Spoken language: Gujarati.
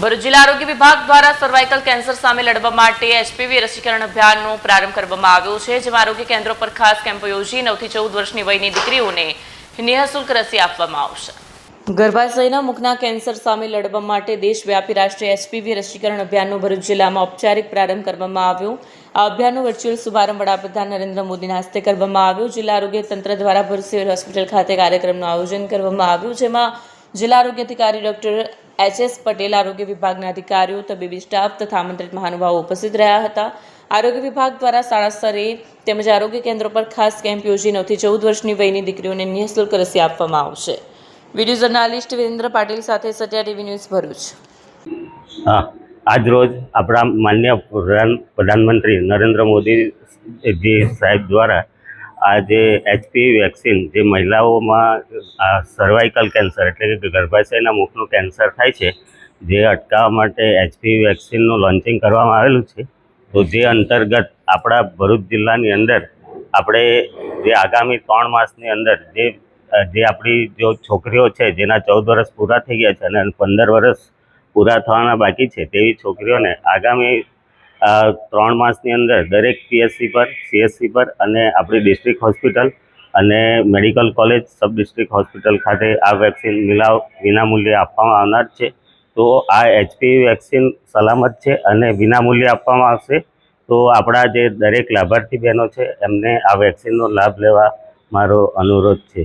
ભરૂચ જિલ્લા આરોગ્ય વિભાગ દ્વારા સર્વાઇકલ કેન્સર સામે લડવા માટે એચપીવી રસીકરણ અભિયાનનો પ્રારંભ કરવામાં આવ્યો છે, જેમાં આરોગ્ય કેન્દ્રો પર ખાસ કેમ્પો યોજી 9 થી 14 વર્ષની વયની દીકરીઓને નિઃશુલ્ક રસી આપવામાં આવશે। ગર્ભાશયના મુખના કેન્સર સામે લડવા માટે દેશવ્યાપી રાષ્ટ્રીય એચપીવી રસીકરણ અભિયાનનો ભરૂચ જિલ્લામાં ઔપચારિક પ્રારંભ કરવામાં આવ્યો। આ અભિયાનનો વર્ચ્યુઅલ શુભારંભ વડાપ્રધાન નરેન્દ્ર મોદીના હસ્તે કરવામાં આવ્યો। જિલ્લા આરોગ્ય તંત્ર દ્વારા ભરૂચ સિવિલ હોસ્પિટલ ખાતે કાર્યક્રમનું આયોજન કરવામાં આવ્યું, જેમાં જિલ્લા આરોગ્ય અધિકારી ડોક્ટર એચ.એસ. પટેલ, આરોગ્ય વિભાગના અધિકારીઓ, તબીબી સ્ટાફ તથા આમંત્રિત મહાનુભાવો ઉપસ્થિત રહ્યા હતા। આરોગ્ય વિભાગ દ્વારા શાળા સ્તરે તેમજ આરોગ્ય કેન્દ્રો પર ખાસ કેમ્પ યોજી 9 થી 14 વર્ષની વયની દીકરીઓને નિઃશુલ્ક રસી આપવામાં આવશે। વિડીયો જર્નાલિસ્ટ વિરેન્દ્ર પાટીલ સાથે સત્યા ટીવી ન્યૂઝ ભરૂચ। આજ રોજ આપણા માન્ય પ્રધાનમંત્રી નરેન્દ્ર મોદી જી સાહેબ દ્વારા આજે એચપીવી વેક્સિન જે મહિલાઓમાં સર્વાઇકલ કેન્સર એટલે કે ગર્ભાશયના મુખનું કેન્સર થાય છે, જે અટકાવવા માટે એચપીવી વેક્સિનનું લોન્ચિંગ કરવામાં આવેલું છે। તો જે અંતર્ગત આપણા ભરૂચ જિલ્લાની અંદર આપણે જે આગામી 3 માસની અંદર જે આપણી જો છોકરીઓ છે જેના 14 વર્ષ પૂરા થઈ ગયા છે અને 15 વર્ષ પૂરા થવાના બાકી છે, તેવી છોકરીઓને આગામી 3 માસની અંદર દરેક પીએચસી પર, સીએચસી પર અને આપણી ડિસ્ટ્રિક્ટ હોસ્પિટલ અને medical college sub district hospital ખાતે આ વેક્સિન વિનામૂલ્યે આપવામાં આવનાર છે। તો આ એચપીવી વેક્સિન સલામત છે અને વિનામૂલ્યે આપવામાં આવશે। તો આપણા જે દરેક લાભાર્થી બહેનો છે એમને આ વેક્સિનનો લાભ લેવા મારો અનુરોધ છે।